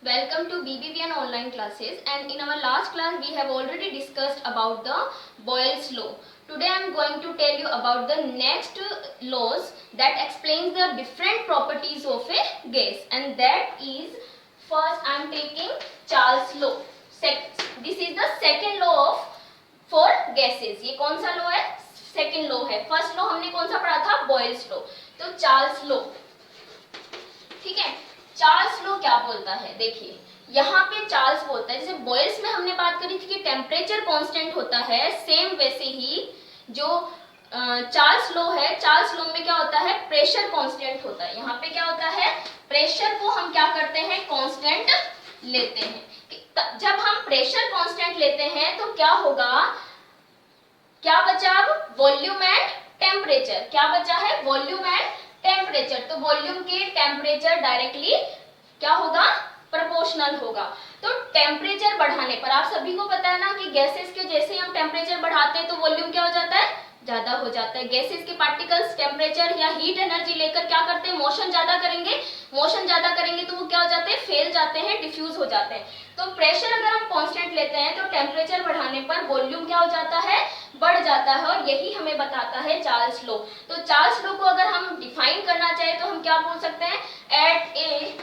Welcome to BBVN online classes, and in our last class we have already discussed about the Boyle's law. Today I am going to tell you about the next laws that explains the different properties of a gas, and that is first I am taking Charles law. This is the second law of for gases. ये कौन सा law है? Second law है. First law हमने कौन सा पढ़ा था? Boyle's law. तो Charles law, ठीक है. चार्ल्स लॉ क्या बोलता है? देखिए यहाँ पे चार्ल्स बोलता है, जैसे बॉयल्स में हमने बात करी थी कि टेम्परेचर कांस्टेंट होता है, सेम वैसे ही जो चार्ल्स लॉ है, चार्ल्स लॉ में क्या होता है? प्रेशर कांस्टेंट होता है. यहाँ पे क्या होता है? प्रेशर को हम क्या करते हैं? कांस्टेंट लेते हैं. जब हम प्रेशर कांस्टेंट लेते हैं तो क्या होगा? क्या बचा अब? Volume and temperature. क्या बचा है? Volume and temperature. तो वॉल्यूम के टेम्परेचर डायरेक्टली क्या होगा? प्रोपोर्शनल होगा. तो टेम्परेचर बढ़ाने पर आप सभी को पता है ना कि गैसेस के जैसे हम टेम्परेचर बढ़ाते हैं तो वॉल्यूम क्या हो जाता है? ज्यादा हो जाता है. गैसेस के पार्टिकल्स टेम्परेचर या हीट एनर्जी लेकर क्या करते हैं? मोशन ज्यादा करेंगे. मोशन ज्यादा करेंगे तो वो क्या हो जाते हैं? फैल जाते हैं, डिफ्यूज हो जाते हैं. तो प्रेशर अगर हम कांस्टेंट लेते हैं तो टेम्परेचर बढ़ाने पर वॉल्यूम क्या हो जाता है? बढ़ जाता है. और यही हमें बताता है चार्ल्स लॉ. तो चार्ल्स लॉ को अगर हम डिफाइन करना चाहे तो हम क्या बोल सकते हैं? At a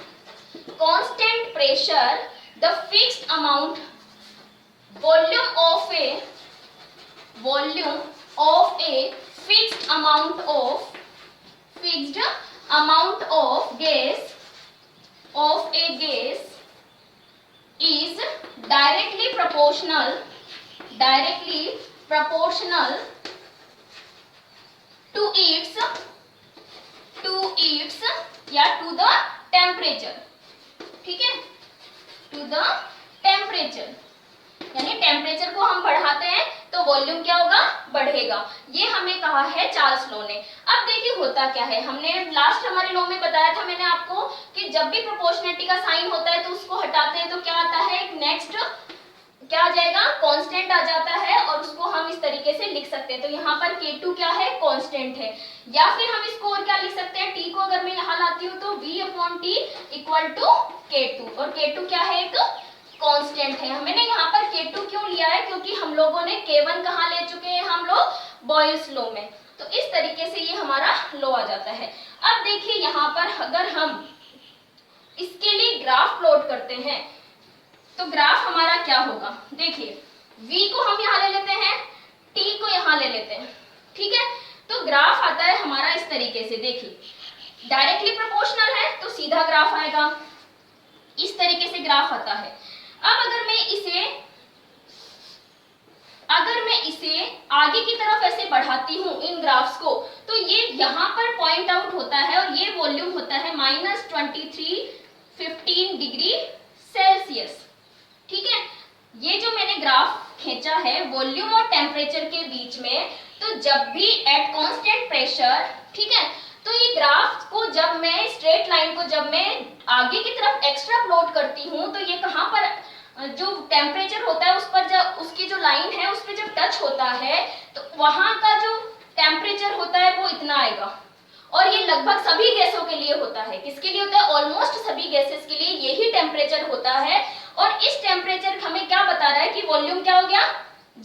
constant pressure the fixed amount volume of a fixed amount of gas is directly proportional to its या to the temperature. ठीक है, to the temperature. यानी टेम्परेचर को हम बढ़ाते हैं तो वॉल्यूम क्या होगा? बढ़ेगा. ये हमें कहा है चार्ल्स लॉ ने. अब देखिए होता क्या है, हमने लास्ट हमारे लॉ में बताया था मैंने आपको कि जब भी प्रोपोर्शनलिटी का साइन होता है तो उसको हटाते हैं तो क्या आता है? एक नेक्स्ट क्या आ जाएगा? कांस्टेंट आ जाता है और उसको हम इस तरीके से लिख सकते हैं. तो यहाँ पर K2 क्या है? कांस्टेंट है. या फिर हम इसको और क्या लिख सकते हैं? T को अगर मैं यहाँ लाती हूँ तो V/T इक्वल टू K2. और K2 क्या है? एक कांस्टेंट है. हमने यहाँ पर K2 क्यों लिया है? क्योंकि हम लोगों ने K1 कहाँ ले चुके हैं? हम लोग बॉयल्स लॉ में. तो इस तरीके से ये हमारा लॉ आ जाता है. अब देखिए यहाँ पर अगर हम इसके लिए ग्राफ प्लॉट करते हैं तो ग्राफ हमारा क्या होगा? देखिए V को हम यहाँ ले लेते हैं, T को यहाँ ले लेते हैं. ठीक है, तो ग्राफ आता है हमारा इस तरीके से. देखिए डायरेक्टली प्रोपोर्शनल है तो सीधा ग्राफ आएगा. इस तरीके से ग्राफ आता है. अब अगर मैं इसे आगे की तरफ ऐसे बढ़ाती हूँ इन ग्राफ्स को, तो ये यहाँ पर पॉइंट आउट होता है और ये वॉल्यूम होता है -2315 डिग्री सेल्सियस. ठीक है, ये जो मैंने ग्राफ खींचा है वॉल्यूम और टेम्परेचर के बीच में, तो जब भी एट कांस्टेंट प्रेशर, ठीक है, तो ये ग्राफ को जब मैं स्ट्रेट लाइन को जब मैं आगे की तरफ एक्स्ट्रा प्लॉट करती हूँ तो ये कहाँ पर जो टेम्परेचर होता है उस पर जब उसकी जो लाइन है उस पर जब टच होता है तो वहां का जो टेम्परेचर होता है वो इतना आएगा. और ये लगभग सभी गैसों के लिए होता है. किसके लिए होता है? ऑलमोस्ट सभी गैसेस के लिए यही टेम्परेचर होता है. और इस टेम्परेचर हमें क्या बता रहा है कि वॉल्यूम क्या हो गया?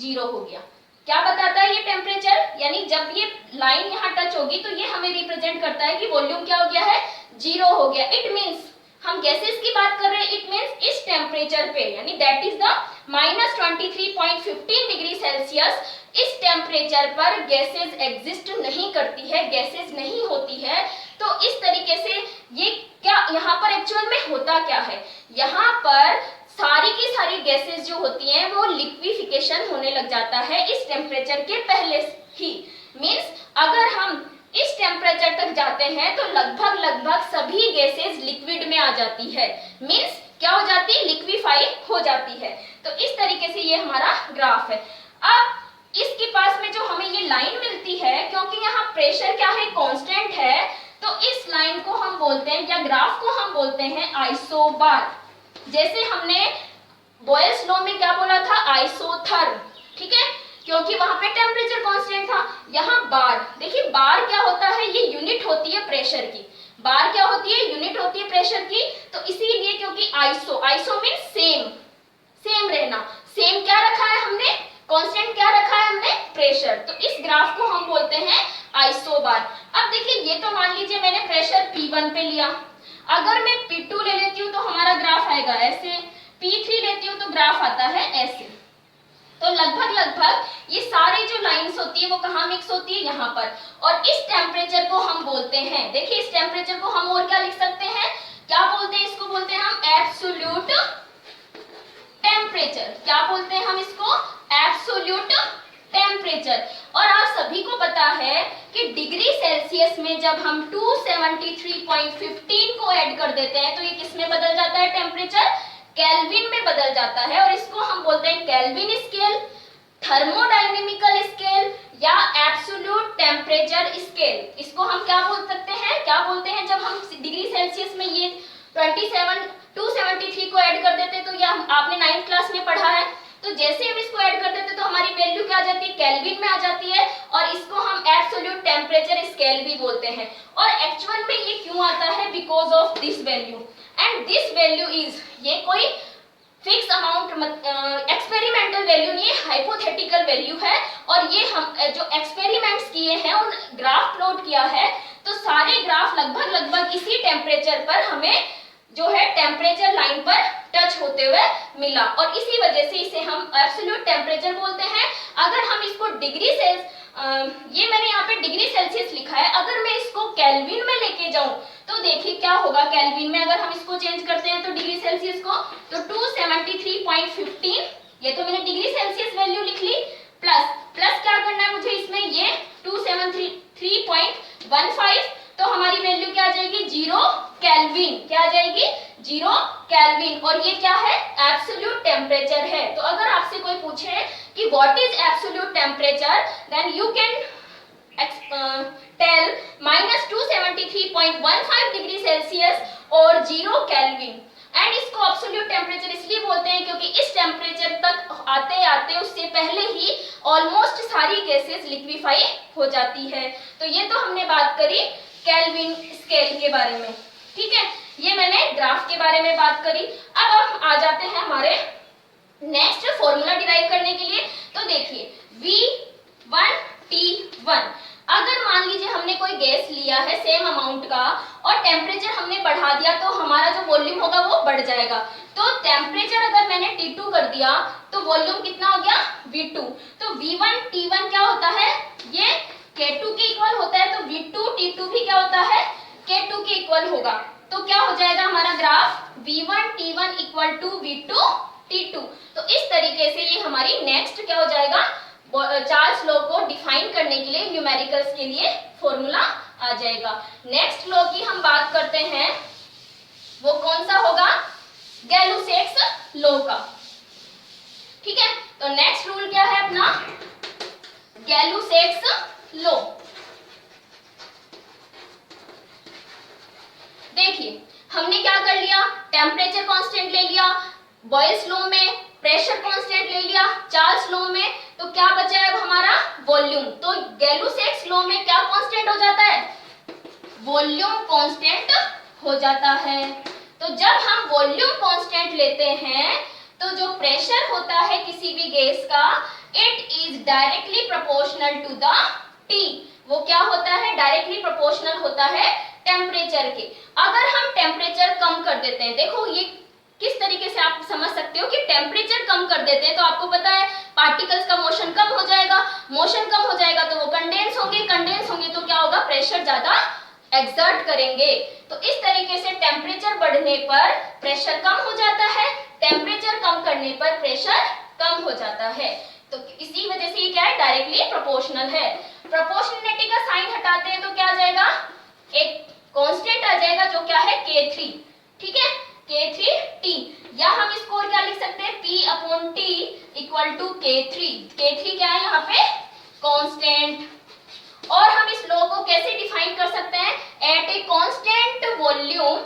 0 हो गया. क्या बताता है ये टेम्परेचर? यानी जब ये लाइन यहाँ टच होगी तो ये हमें रिप्रेजेंट करता है कि वॉल्यूम क्या हो गया है? 0 हो गया. इट मीन्स हम गैसेस की बात कर रहे हैं. इट मीन्स इस टेम्परेचर पे यानी that is the -23.15 degree Celsius, इस टेम्परेचर पर गैसेस एग्जिस्ट नहीं करती है, गैसेस नहीं होती है. तो इस तरीके से ये क्या यहाँ पर एक्चुअल में होता क्या है? यहाँ पर सारी की सारी गैसेस जो होती हैं वो लिक्विफिकेशन होने लग जाता है इस टेम्परेचर के पहले ही. मीन्स अगर हम इस टेम्परेचर तक जाते हैं तो लगभग सभी गैसेस लिक्विड में आ जाती है. मीन्स क्या हो जाती है? लिक्विफाई हो जाती है. तो इस तरीके से ये हमारा ग्राफ है. अब इसके पास में जो हमें ये लाइन मिलती है, क्योंकि यहाँ प्रेशर क्या है? कांस्टेंट है, तो इस लाइन को हम बोलते हैं या ग्राफ को हम बोलते हैं आइसोबार. जैसे हमने बॉयल्स लॉ में क्या बोला था? आइसोथर्म. ठीक है, क्योंकि वहां पे टेम्परेचर कांस्टेंट था. यहाँ बार, देखिए बार क्या होता है? ये यूनिट होती है प्रेशर की. बार क्या होती है? यूनिट होती है प्रेशर की. तो इसीलिए क्योंकि iso, iso mean same, same रहना, सेम क्या रखा है हमने, कांस्टेंट क्या रखा है हमने, प्रेशर। तो इस ग्राफ को हम बोलते हैं आइसोबार। अब देखिए ये तो मान लीजिए मैंने प्रेशर P1 पे लिया, अगर मैं P2 ले लेती हूँ तो हमारा ग्राफ आएगा ऐसे, P3 लेती हूँ तो ग्राफ आता है ऐसे। तो लगभग ये सारी जो लाइंस होती है वो कहाँ मिक्स होती है, यहाँ पर। और इस टेम्परेचर को हम बोलते हैं, देखिए इस टेम्परेचर को हम और क्या लिख सकते हैं, क्या बोलते हैं इसको, बोलते हैं हम एब्सोल्यूट टेम्परेचर। क्या बोलते हैं हम इसको, एब्सोल्यूट टेम्परेचर। और आप सभी को पता है कि डिग्री सेल्सियस में जब हम 273.15 को ऐड कर देते हैं तो ये किस में बदल जाता है, टेम्परेचर केल्विन में बदल जाता है। और इसको हम बोलते हैं केल्विन स्केल, थर्मोडायनेमिकल स्केल या एब्सोल्यूट टेम्परेचर स्केल। इसको हम क्या बोल सकते हैं, क्या बोलते हैं, जब हम डिग्री सेल्सियस में ये 273 को ऐड कर देते हैं तो ये आपने 9th क्लास में पढ़ा है। तो जैसे हम इसको ऐड कर देते तो हमारी वैल्यू क्या आ जाती है, केल्विन में आ जाती है। और इसको हम एब्सोल्यूट टेम्परेचर स्केल भी बोलते हैं। और एक्चुअल में ये क्यों आता है, because of this value. And this value is, ये कोई फिक्स अमाउंट एक्सपेरिमेंटल वैल्यू नहीं है, हाइपोथेटिकल वैल्यू है। और ये हम जो एक्सपेरिमेंट्स किए हैं उन ग्राफ प्लॉट किया है तो सारे ग्राफ लगभग इसी टेम्परेचर पर हमें जो है टेम्परेचर लाइन पर टच होते हुए मिला। और इसी वजह से इसे हम एब्सोल्यूट टेम्परेचर बोलते हैं। अगर हम इसको डिग्री ये मैंने यहाँ पे डिग्री सेल्सियस लिखा है, अगर मैं इसको केल्विन में लेके जाऊं तो देखिए क्या होगा, केल्विन में अगर हम इसको चेंज करते हैं तो डिग्री सेल्सियस को, तो 273.15, ये तो मैंने डिग्री सेल्सियस वैल्यू लिख ली, प्लस क्या करना है मुझे इसमें, ये 273.15, तो हमारी वैल्यू क्या आ जाएगी, 0 केल्विन। क्या आ जाएगी, 0 केल्विन। और ये क्या है, एब्सोल्यूट टेम्परेचर है। तो अगर आपसे कोई पूछे कि what is absolute temperature, then you can tell -273.15 degree Celsius और 0 केल्विन। एंड इसको एब्सोल्यूट टेम्परेचर इसलिए बोलते हैं क्योंकि इस टेम्परेचर तक आते आते उससे पहले ही ऑलमोस्ट सारी गैसेस लिक्विफाई हो जाती है। तो ये तो हमने बात करी केल्विन स्केल के बारे में, ठीक है, ये मैंने ग्राफ के बारे में बात करी। अब हम आ जाते हैं हमारे नेक्स्ट फॉर्मूला डिराइव करने के लिए। तो देखिए V1T1, अगर मान लीजिए हमने कोई गैस लिया है सेम अमाउंट का और टेम्परेचर हमने बढ़ा दिया तो हमारा जो वॉल्यूम होगा वो बढ़ जाएगा। तो टेम्परेचर अगर मैंने T2 कर दिया तो वॉल्यूम कितना हो गया, V2। तो V1T1 क्या होता है, ये K2 के इक्वल होता है। तो V2T2 भी क्या होता है, K2 के इक्वल होगा। तो क्या हो जाएगा हमारा graph, V1T1 equal to V2T2। तो इस तरीके से ये हमारी नेक्स्ट क्या हो जाएगा, चार्ल्स लॉ को डिफाइन करने के लिए न्यूमेरिकल्स के लिए फॉर्मूला आ जाएगा। नेक्स्ट लॉ की हम बात करते हैं, वो कौन सा होगा, गैलुसेक्स लॉ का, ठीक है। तो नेक्स्ट रूल क्या है अपना, गैलुसेक्स लॉ। देखिए हमने क्या कर लिया, टेम्परेचर कांस्टेंट ले लिया, बॉयल्स लॉ में प्रेशर कांस्टेंट ले लिया, चार्ल्स लॉ में तो क्या बचा है अब हमारा, वॉल्यूम। तो गैलुसेक्स लॉ में क्या कांस्टेंट हो जाता है, वॉल्यूम कांस्टेंट हो जाता है। तो जब हम वॉल्यूम कांस्टेंट लेते हैं तो जो प्रेशर होता है किसी भी गैस का, it is directly proportional to the T। वो क्या होता है, डायरेक्टली प्रोपोर्शनल होता है टेम्परेचर के। अगर हम टेम्परेचर कम कर देते हैं, देखो ये किस तरीके से आप समझ सकते हो कि टेम्परेचर कम कर देते हैं तो आपको पता है पार्टिकल्स का मोशन कम हो जाएगा, मोशन कम हो जाएगा तो वो कंडेंस होंगे तो क्या होगा, प्रेशर ज्यादा एक्सर्ट करेंगे। तो इस तरीके से टेम्परेचर बढ़ने पर प्रेशर कम हो जाता है, टेम्परेचर कम करने पर प्रेशर कम हो जाता है। तो इसी वजह से ये क्या है, डायरेक्टली प्रोपोर्शनल है। प्रोपोर्शनलिटी का साइन हटाते हैं तो क्या आ जाएगा, एक कांस्टेंट आ जाएगा जो क्या है, K3, ठीक है, K3T। या हम इसको और क्या लिख सकते हैं, P/T equal to K3। K3 क्या है यहाँ पे, कांस्टेंट। और हम इस लॉ को कैसे डिफाइन कर सकते हैं, at a constant volume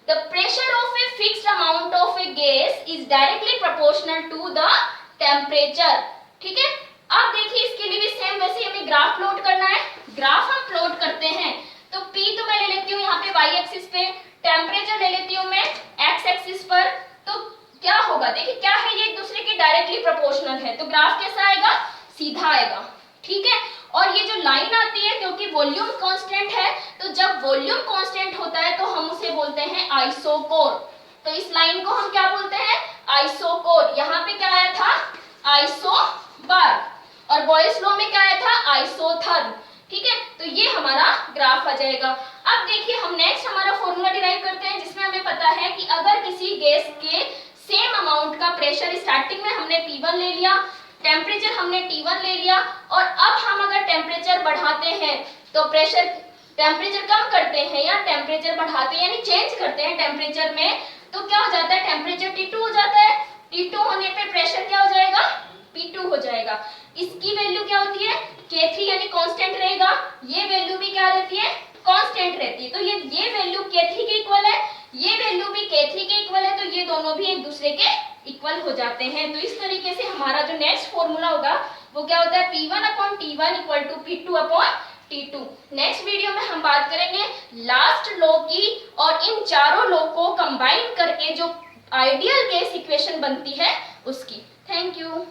the pressure of a fixed amount of a gas is directly proportional to the temperature, ठीक है। अब देखिए इसके लिए भी सेम वैसे हमें ग्राफ प्लॉट करना है। ग्राफ हम प्लॉट करते हैं तो P तो मैं ले लेती हूँ यहाँ पे y एक्सिस पे, टेम्परेचर ले लेती हूँ मैं x एक्सिस होगा। देखिए क्या है, ये एक दूसरे के डायरेक्टली प्रोपोर्शनल है, तो ग्राफ कैसा आएगा, सीधा आएगा, ठीक है। और ये जो लाइन आती है, क्योंकि वॉल्यूम कांस्टेंट है, तो जब वॉल्यूम कांस्टेंट होता है तो हम उसे बोलते हैं आइसोकोर। तो इस लाइन को हम क्या बोलते हैं, आइसोकोर। यहाँ पे क्या आया था, आइसोबार, और बॉयल्स लॉ में क्या आया था, आइसोथर्म, ठीक है। तो ये हमारा ग्राफ आ जाएगा। अब देखिए हम नेक्स्ट हमारा फॉर्मूला डिराइव करते हैं, जिसमें हमें पता है कि अगर किसी गैस के सेम अमाउंट का प्रेशर, स्टार्टिंग में हमने P1 ले लिया, टेम्परेचर हमने T1 ले लिया, और अब हम अगर टेम्परेचर बढ़ाते हैं तो प्रेशर, टेम्परेचर कम करते हैं या टेम्परेचर बढ़ाते हैं, यानी चेंज करते हैं टेम्परेचर में, तो क्या हो जाता है, टेम्परेचर T2 हो जाता है। T2 होने पे प्रेशर क्या हो जाएगा, P2 हो जाएगा। इसकी वैल्यू क्या होती है, K3, यानी कांस्टेंट रहेगा। ये वैल्यू भी क्या रहती है, कांस्टेंट रहती है। तो ये वैल्यू K3 के इक्वल है, ये वैल्यू भी K3 के इक्वल है, तो ये दोनों भी एक दूसरे के इक्वल हो जाते हैं। तो इस तरीके से हमारा जो नेक्स्ट फॉर्मूला होगा वो क्या होता है, P1/T1 = P2/T2। नेक्स्ट वीडियो में हम बात करेंगे लास्ट लॉ की, और इन चारों लॉ को कंबाइन करके जो आइडियल गैस इक्वेशन बनती है उसकी। Thank you.